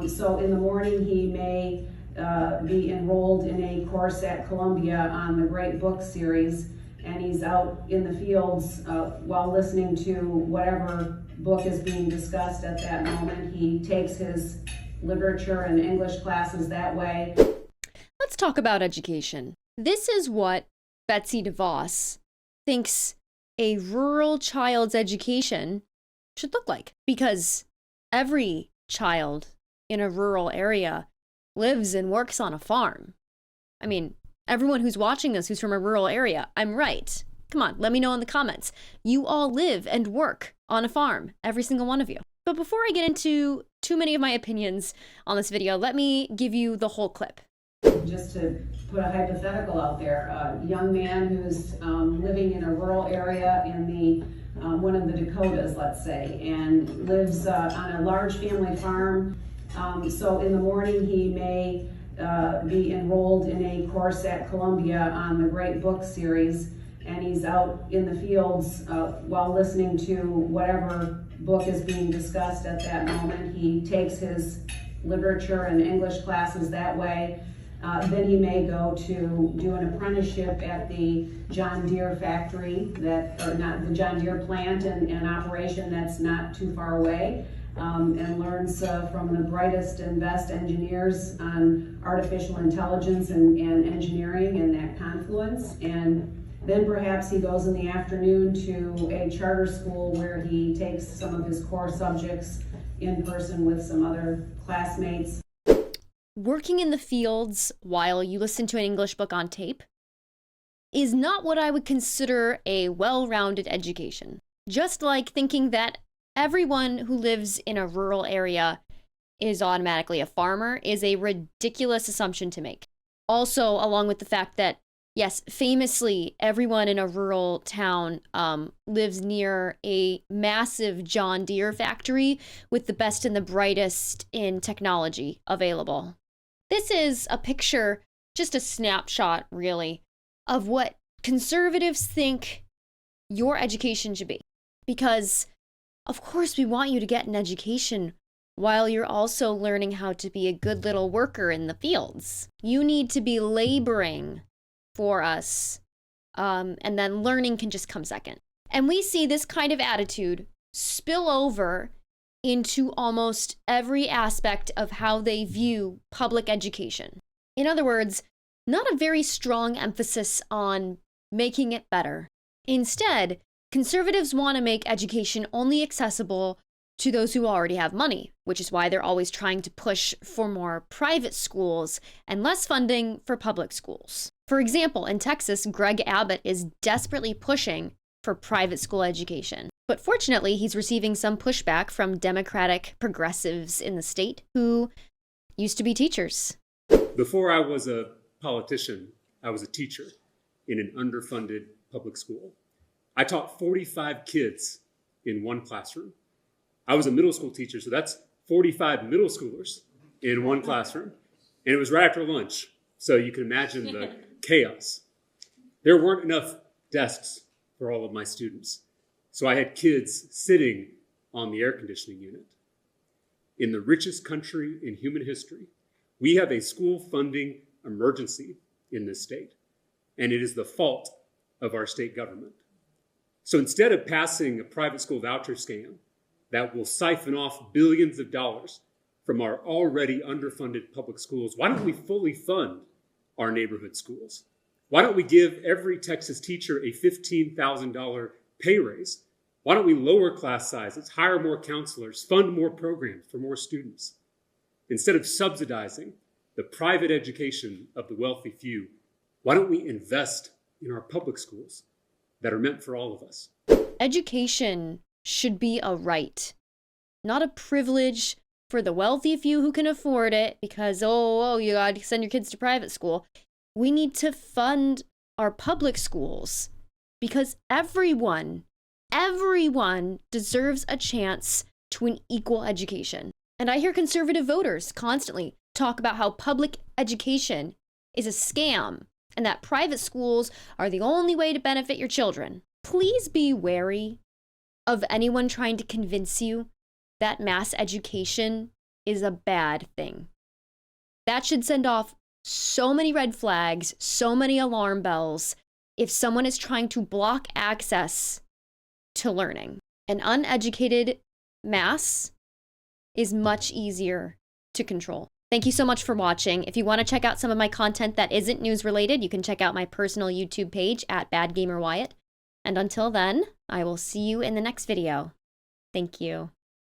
So in the morning, he may be enrolled in a course at Columbia on the Great Book Series, and he's out in the fields while listening to whatever book is being discussed at that moment. He takes his literature and English classes that way. Let's talk about education. This is what Betsy DeVos thinks a rural child's education should look like, because every child in a rural area lives and works on a farm. I mean, everyone who's watching this who's from a rural area, I'm right. Come on, let me know in the comments. You all live and work on a farm, every single one of you. But before I get into too many of my opinions on this video, let me give you the whole clip. Just to put a hypothetical out there, a young man who's living in a rural area in the one of the Dakotas, let's say, and lives on a large family farm. So in the morning, he may be enrolled in a course at Columbia on the Great Book Series, and he's out in the fields while listening to whatever book is being discussed at that moment. He takes his literature and English classes that way. Then he may go to do an apprenticeship at the John Deere factory, or not the John Deere plant and operation that's not too far away, and learns from the brightest and best engineers on artificial intelligence and engineering and that confluence. And then perhaps he goes in the afternoon to a charter school where he takes some of his core subjects in person with some other classmates. Working in the fields while you listen to an English book on tape is not what I would consider a well-rounded education. Just like thinking that everyone who lives in a rural area is automatically a farmer is a ridiculous assumption to make. Also, along with the fact that, yes, famously, everyone in a rural town lives near a massive John Deere factory with the best and the brightest in technology available. This is a picture, just a snapshot, really, of what conservatives think your education should be. Because, of course, we want you to get an education while you're also learning how to be a good little worker in the fields. You need to be laboring for us, and then learning can just come second. And we see this kind of attitude spill over into almost every aspect of how they view public education. In other words, not a very strong emphasis on making it better. Instead, conservatives want to make education only accessible to those who already have money, which is why they're always trying to push for more private schools and less funding for public schools. For example, in Texas, Greg Abbott is desperately pushing for private school education. But fortunately, he's receiving some pushback from Democratic progressives in the state who used to be teachers. Before I was a politician, I was a teacher in an underfunded public school. I taught 45 kids in one classroom. I was a middle school teacher, so that's 45 middle schoolers in one classroom. And it was right after lunch, so you can imagine the chaos. There weren't enough desks for all of my students. So I had kids sitting on the air conditioning unit. In the richest country in human history, we have a school funding emergency in this state, and it is the fault of our state government. So instead of passing a private school voucher scam that will siphon off billions of dollars from our already underfunded public schools, why don't we fully fund our neighborhood schools? Why don't we give every Texas teacher a $15,000 pay raise? Why don't we lower class sizes, hire more counselors, fund more programs for more students? Instead of subsidizing the private education of the wealthy few, why don't we invest in our public schools that are meant for all of us? Education should be a right, not a privilege for the wealthy few who can afford it because, you gotta send your kids to private school. We need to fund our public schools because everyone deserves a chance to an equal education. And I hear conservative voters constantly talk about how public education is a scam and that private schools are the only way to benefit your children. Please be wary of anyone trying to convince you that mass education is a bad thing. That should send off so many red flags, so many alarm bells if someone is trying to block access to learning. An uneducated mass is much easier to control. Thank you so much for watching. If you want to check out some of my content that isn't news related, you can check out my personal YouTube page at BadGamerWyatt. And until then, I will see you in the next video. Thank you.